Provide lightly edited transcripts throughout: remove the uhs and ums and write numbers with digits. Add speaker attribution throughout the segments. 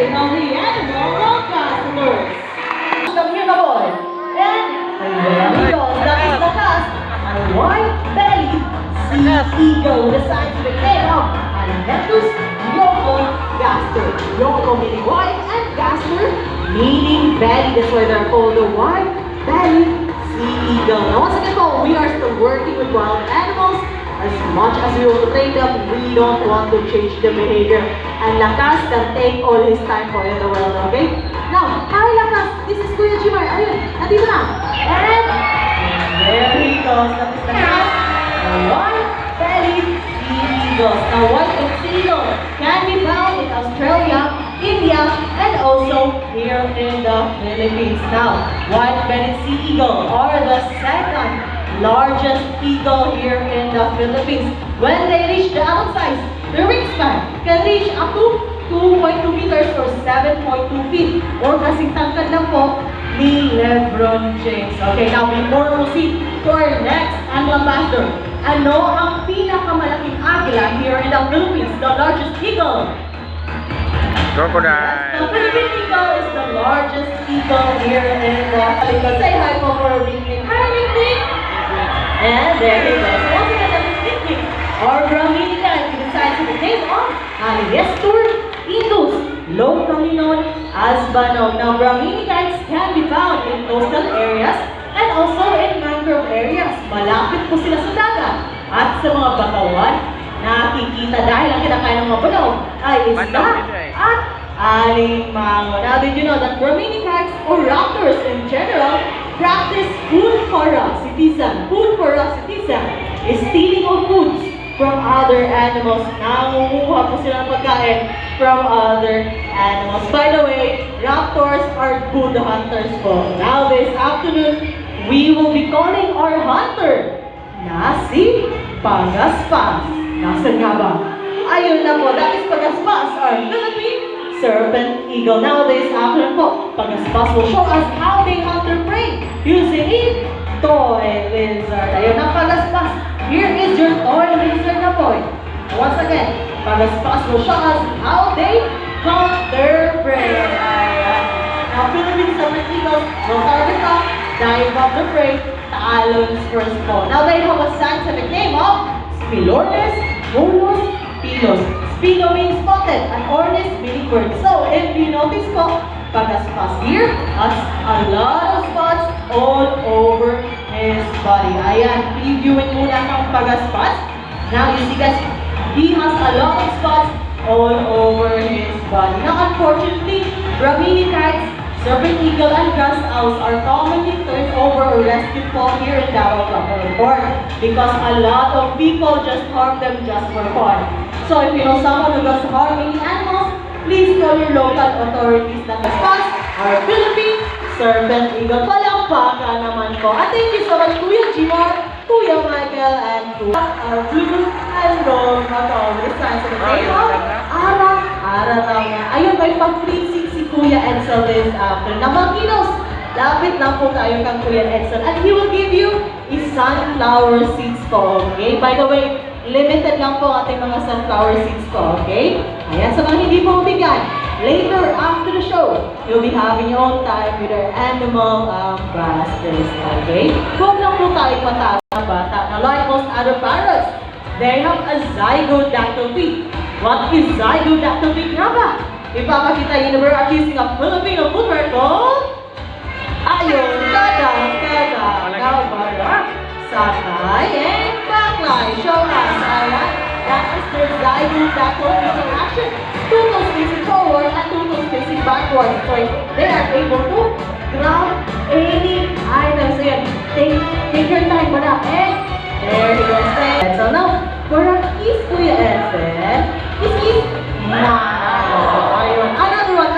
Speaker 1: display of the animal customers. Come here, my boy. And there he goes. That is the cast. A white-bellied sea eagle with the size of the tail of Ananetus yokogaster. Yoko meaning white and gaster meaning belly. That's why they're called the white-bellied sea eagle. Now once again po, we are still working with wild animals. As much as we want to train them, we don't want to change the behavior. And Lakas can take all his time for in the world, okay? Now, hi Lakas! This is Kuya Jimar. Ayun, nandito na. And there he goes. That is Lakas. The white-bellied sea eagles. Now, white-bellied sea eagle can be found in Australia, India, and also here in the Philippines. Now, white-bellied sea eagle are the second largest eagle here in the Philippines. When they reach the adult size, their wingspan can reach up to 2.2 meters or 7.2 feet. Or kasing tangkad lang po ni Lebron James. Okay, now before we proceed to our next animal ambassador, ano ang pinakamalaking agila here in the Philippines? The largest eagle?
Speaker 2: Crocodile.
Speaker 1: Yes, the Philippine eagle is the largest eagle here in the Philippines. Say hi po for Ringling. Hi Ringling! And there he goes. Once again, that is Ringling. Or Brahminica, he decides to the name of Aliestur indus, locally known as Banog. Now, Brahminicates can be found in coastal areas and also in mangrove areas. Malapit po sila sa dagat at sa mga batawan. Nakikita dahil ang kinakain ng mga banog ay isda at alimango. Now, did you know that Brahminicates or raptors in general practice food parasitism? Food parasitism is stealing of foods from other animals. Nangunguha po sila ng pagkain from other animals. By the way, raptors are good hunters po. Now, this afternoon, we will be calling our hunter na si Pagaspas. Nasaan nga ba? Ayun na po, that is Pagaspas, our Philippine serpent eagle. Now, this afternoon po, Pagaspas will show us how they hunt their prey using a toy lizard. Ayun na, Pagaspas. Here is your toy lizard na po. Once again, Pagaspas will show us how they hunt their prey. Now, Philippine serpent eagles will start the top, dive up the prey, talons first po. Now, they have a scientific name of Spilornis molus pilos. Spilo means spotted, and ornis meaning bird. So, if you notice po, Pagaspas here has a lot of spots all over his body. Ayan, previewin muna ng Pagaspas. Now, you see guys, he has a lot of spots all over his body. Now, unfortunately, Brahminicates, serpent eagle, and grass owls are commonly turned over or rescued po here in Davao Report because a lot of people just harm them just for fun. So if you know someone who does harm any animals, please call your local authorities na Pagaspas, our Philippine serpent eagle. Palakpakan naman po. And thank you so much, Kuya Jimar, Kuya Michael, and Kuya Blue and Gold. This time sa table, araw na. Ayun, may pag-pleasing si Kuya Edsel this afternoon. Now, Malkinos, lapit lang po tayo kang Kuya Edsel. And he will give you a sunflower seeds po, okay? By the way, limited lang po ating mga sunflower seeds po, okay? Ayan, sa mga hindi po mabigyan, later after the show, you'll be having your own time with our animal ambassadors, okay? Huwag lang po tayo bata. Now, like most other parrots, they have a zygodactyl beak. What is zygodactyl beak nga ba? Ipapakita yun na we're using a Filipino footwear called Ayun, Kada. Now, Barak, Sakay, and Baklay. Show us, ayan. That is their zygodactyl beak in action. Two toes facing forward and two toes facing backwards. So, they are able to grab any items. So, yan, take your time, Barak. And there he goes. So, now, Barak is Kuya Edsel. This is ayun. Another one,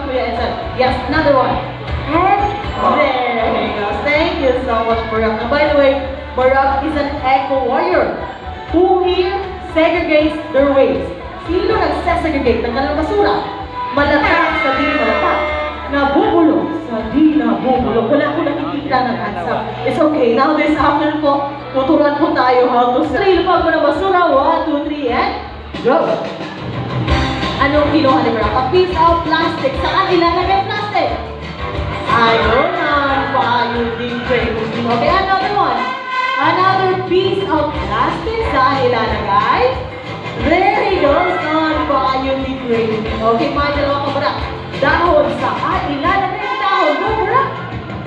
Speaker 1: Kuya Edsel. Yes, another one. And there he goes. Thank you so much, Barak. And by the way, Barak is an eco-warrior who here segregates their waste. Sino nagsesegregate ng kanilang basura? Malatak sa di malatak. Nabubulong sa di nabubulong. Wala ko nakikita ng answer. It's okay. Now this afternoon po, tuturuan po tayo how to sa ilupag mo ng basura. 1, 2, 3, and go! Anong kinuha ni Brock? A piece of plastic. Saan ilalagay plastic? Ayun ang payuding grade. Okay, another one. Another piece of plastic. Saan ilalagay? There he goes on payuding grade. Okay, mga dalawa pa Brock. Dahon. Saan ilalagay ang dahon? Go Brock.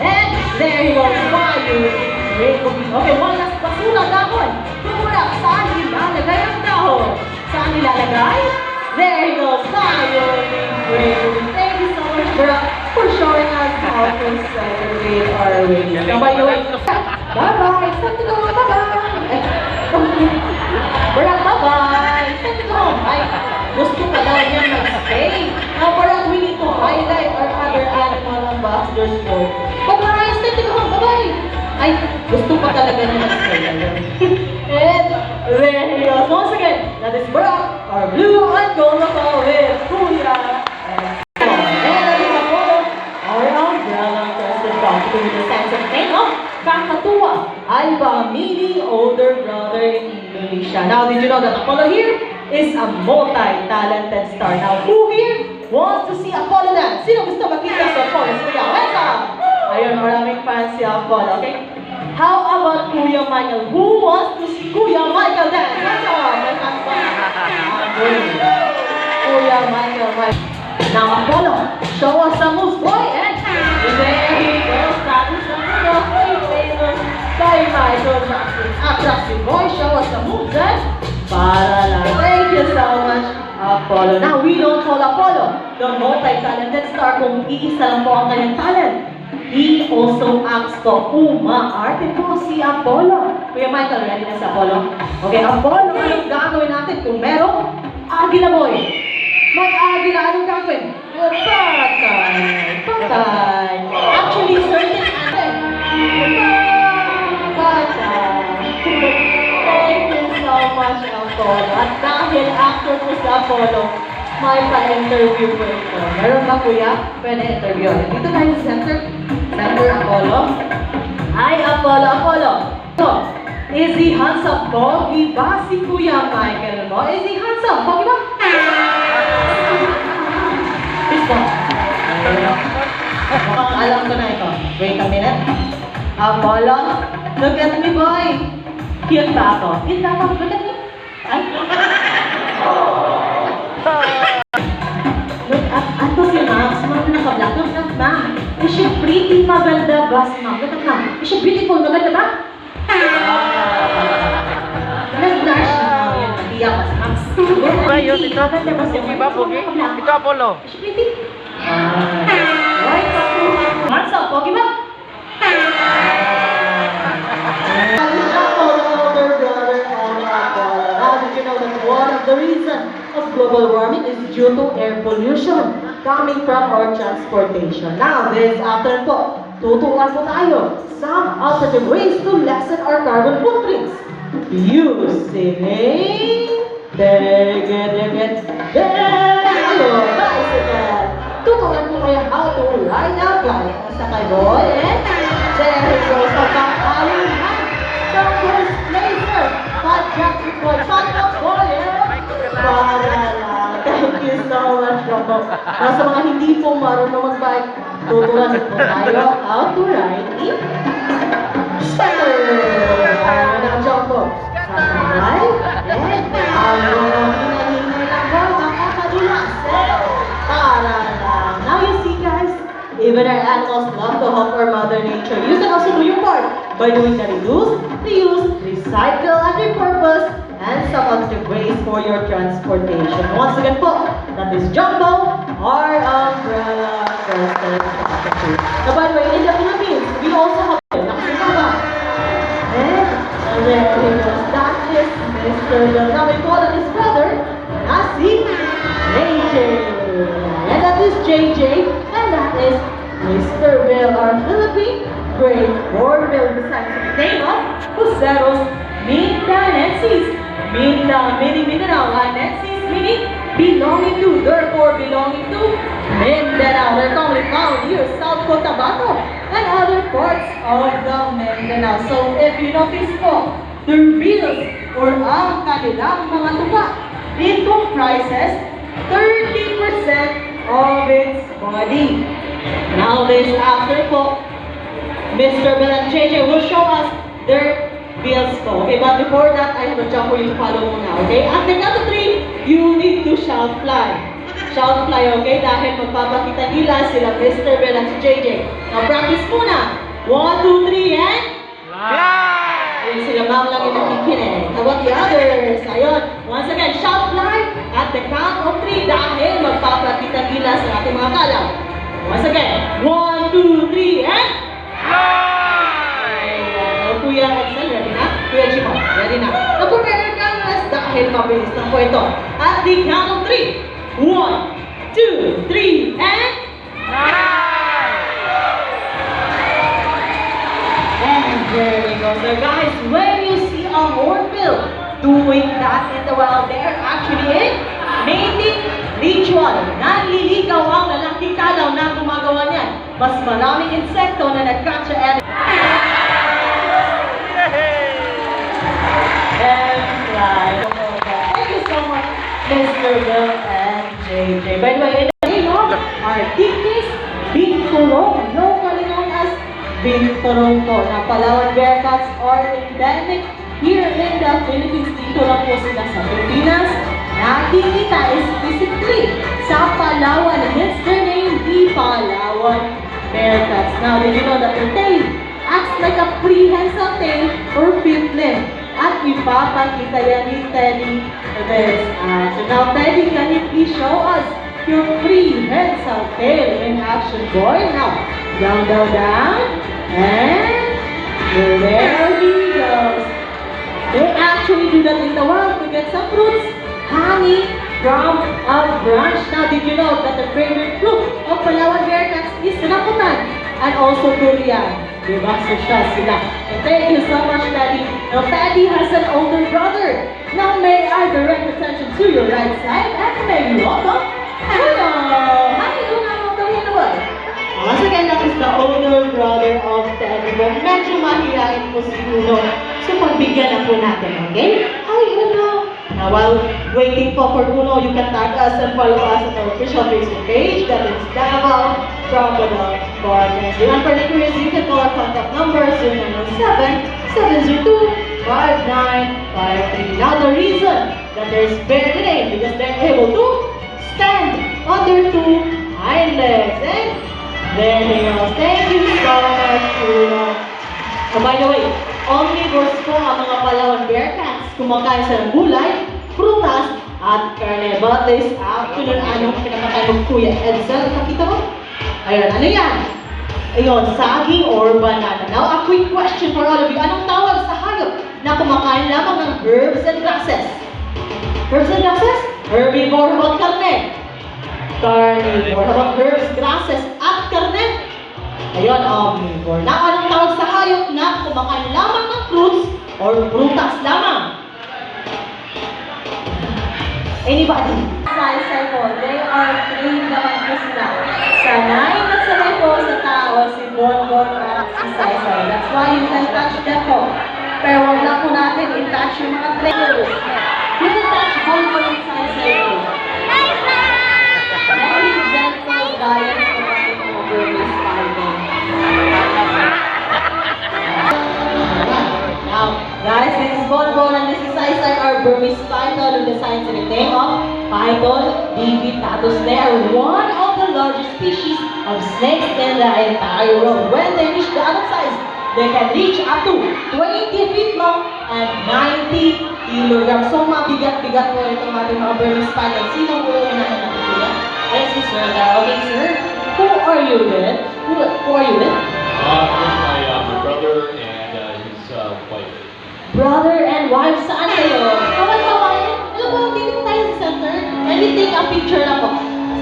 Speaker 1: And there he goes. Payuding grade. Okay, one last basura. Dahon. Go Brock. Saan ilalagay ang dahon? Saan ilalagay? There he goes. Payuding grade. Thank you so much Brock for showing us how to celebrate our wedding. Now, by the way, bye-bye! It's time to go home. Bye-bye! Brock, bye-bye! It's time to go home. Ay, gusto ka daw niya mag-stay. Now, Brock, we need to highlight our other animal ambassadors for. Bye-bye! It's time to go home. Bye-bye! Ay, gusto pa talaga niya mag-stay. And there he goes. Once again, that is Brock, our blue and gold logo with Kuya. With the sense of pain, kakatuwa ay pamili older brother in Indonesia. Now, did you know that Apollo here is a multi-talented star? Now, who here wants to see Apollo dance? Sino gusto makita sa Apollo? Kuya, welcome! Ayun, maraming fans si Apollo, okay? How about Kuya Michael? Who wants to see Kuya Michael dance? Welcome! May fans pa. Kuya Michael. Now, Apollo, show us some moves, boy, and there he goes. That is the famous by Michael Jackson. Attractive boy, show us the moves, and para lang. Thank you so much, Apollo. Now, we don't call Apollo the multi-talented star kung iisa lang po ang kanyang talent. He also acts po. Umaarte po si Apollo. Kuya Michael, ready na si Apollo? Okay, Apollo, anong gagawin natin kung merong Agila boy? Mag-agila, anong gagawin? Patay. Actually, certain natin. Patay. Thank you so much, Apollo. At dahil actor po si Apollo, may pa-interview po ito. Meron ba, kuya? Pwede interview. Dito tayo sa center. Center, Apollo. Hi, Apollo. So, is he handsome? Pogi ba si Kuya Michael mo? Is he handsome? Pogi ba? Mukhang alam ko na ito. Wait a minute. Apollo, look at me, boy. Cute ba ako? Cute ba ako? Look at me. Ay. Look at, ato si Max. Mga naka-black. Look at Max. Is she pretty? Maganda ba si Max? Look at Max. Is she beautiful? Maganda ba? Nag-blush na. Yan, nag-iyak pa si Max.
Speaker 2: Ayun, ito. Iba po, ito Apollo.
Speaker 1: Is she pretty? Right, hands up, Pogi ba? Now, did you know that one of the reasons of global warming is due to air pollution coming from our transportation? Now, this afternoon po, tutukan po tayo some alternative ways to lessen our carbon footprints. Using bicycle. Tutukan po kayo how to ride a bike. Sakay boy, and there he goes. Pagkakaluhan. The first placer. Pag-jacket boy. Pagka-boy, para lang. Thank you so much, Jumbo. Now, sa mga hindi po marunong mag-bike, tutukan po tayo how to ride a scooter. Ayun na, Jumbo. Sakay, and ang mga hinahinay lang po, nakakadulax. Para lang. Now you see, guys, even our animals love to help our Mother Nature. You can also do your part by doing the reduce, reuse, recycle, and repurpose, and some other ways for your transportation. Once again po, that is Jumbo, our umbrella coaster package. Now, by the way, in the Philippines, we also have Nakasama. And there he goes. That is Mr. Bill. Now we call his brother, Nasi JJ. And that is JJ, and that is Mr. Bill, our Philippine Great War Bill, besides the name of Joseros Mindanenses. Mindanao, Nenses meaning belonging to, therefore belonging to Mindanao. They're commonly found here, South Cotabato, and other parts of the Mindanao. So if you notice po, the reels or ang kanilang mga tupa, it comprises 30% of its body. Now this after po, Mr. Bell and JJ will show us their bills po. Okay, but before that, I have a job for you to follow muna. Okay, at the count of 3, you need to shout fly. Shout fly, okay? Dahil magpapakita nila sila Mr. Bell at JJ. Now practice muna. 1, 2, 3, and
Speaker 2: Fly!
Speaker 1: ayun, sila ma'am lang yung nakikinig. How about the others? Ayun. Once again, shout fly at the count of 3 dahil magpapakita nila sa ating mga kalaw. Once again, 1, 2, 3, and
Speaker 2: Fly!
Speaker 1: ayan. Kuya Excel, ready na? Kuya Jimon, ready na? Prepare ka na dahil mabilis lang po ito. At the count of 3. 1, 2, 3, and and there we go. So guys, when you see a hornbill doing that in the wild, they're actually in mating ritual. Nanliligaw ang lalaking kalaw na gumagawa niyan. Mas maraming insekto na nag-catch and fly. Thank you so much, Mr. Bill and JJ. By the way, in the name of our Tikis Binturong, locally known as Binturong po, na Palawan Bearcats are endemic here in the Philippines. Dito lang po sila sa Pilipinas. Nakikita specifically sa Palawan, hence their name, the Palawan Bearcats. Now, did you know that their tail acts like a prehensile tail or fifth limb? At ipapakita yan ni Teddy this. So now, Teddy, can you please show us your prehensile tail in action, boy? Now, down, down, down, and there he goes. They actually do that in the wild to get some fruits hanging from a branch. Now, did you know that the favorite fruit of Palawan Bearcats is rambutan and also durian? Diba? So siya sila. And thank you so much, Teddy. Now, Teddy has an older brother. Now, may I direct attention to your right side and may you welcome Uno. Hi, Uno. Come here, boy. Once again, that is the older brother of Teddy. Medyo mahihain po si Uno. So, pagbigyan na po natin, okay? Hi, Uno. Now, while waiting for Uno, you can tag us and follow us on our official Facebook page. That is Davao Crocodile Podcast. And for the curious, you can call our contact number 0917-702-5953. Now, the reason that there's bear today because they're able to stand on their 2 hind legs. And there he goes. Thank you so much, Uno. So, by the way, omnivores po ang mga Palawan Bearcats. Kumakain sa ng gulay, prutas, at karne. But this afternoon, anong pinakain ng Kuya Edsel? Nakita mo? Ayun, ano yan? Ayun, saging or banana. Now, a quick question for all of you. Anong tawag sa hayop na kumakain lamang ng herbs and grasses? Herbs and grasses? Herbivore. How about karne? Carnivore. How about herbs, grasses, at karne? Ayun, omnivore. Now, anong tawag sa hayop na kumakain lamang ng fruits or prutas lamang? Anybody? Saysay po, they are trained naman po sila. Sanay na sanay po sa tao si Bonbon at si Saysay. That's why you can touch them po. Pero wag lang po natin i-touch yung mga trainers. You can touch Bonbon and Saysay po. Very gentle guidance po natin mga Burmese Python. Now, guys, this is Bonbon and this is Saysay, our Burmese Python with the scientific name of Python divitatus. They are one of the largest species of snakes in the entire world. When they reach the adult size, they can reach up to 20 feet long and 90 kilograms. So, mabigat-bigat po itong ating mga Burmese Python. Sino po yung natin natin? Yes, si Sir. Okay, sir. Who are you with? Who are you with?
Speaker 3: My brother and his wife.
Speaker 1: Brother and wife, saan kayo? Kawal-kawayan. Alam mo, dito tayo sa center. Can we take a picture lang po?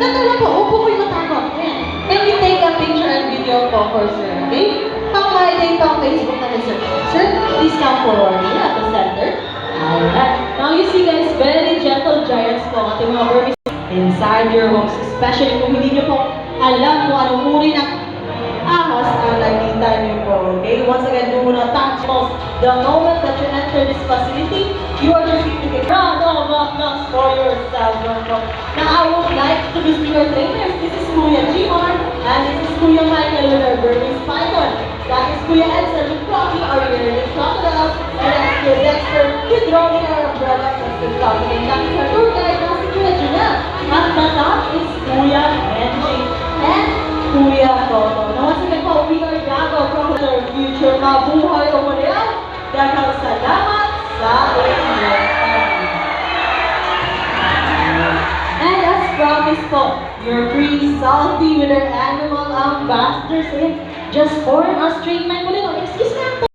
Speaker 1: Center lang po. Upo ko yung matakot. Ayan. Can we take a picture and video po for sir? Okay? Pang-my-day pa ang Facebook natin, sir. Sir, please come forward here at the center. Alright. Now you see guys, very gentle giants po ang ating mga Burmese inside your homes. Especially kung hindi nyo po alam kung anong uri ng ahas ang nakita niyo po. Okay? Once again, do not touch most. The moment that you enter this facility, you are just going to get round of applause for yourself. Now, I would like to introduce your trainers. This is Kuya Jimar, and this is Kuya Michael with our Burmese Python. That is Kuya Edson with Rocky, our Yearling Crocodiles, and that's Kuya Dexter with Rocky, our umbrella custom crocodile. That is our tour guide, that's Kuya Junel. At the top is Kuya Benji and Kuya Toto. Now, once again po, we are Gago from our future. Mabuhay o Montreal. Daghang salamat sa inyo. And as promised po, your free selfie with our animal ambassadors. Just for an Australian man. Excuse me.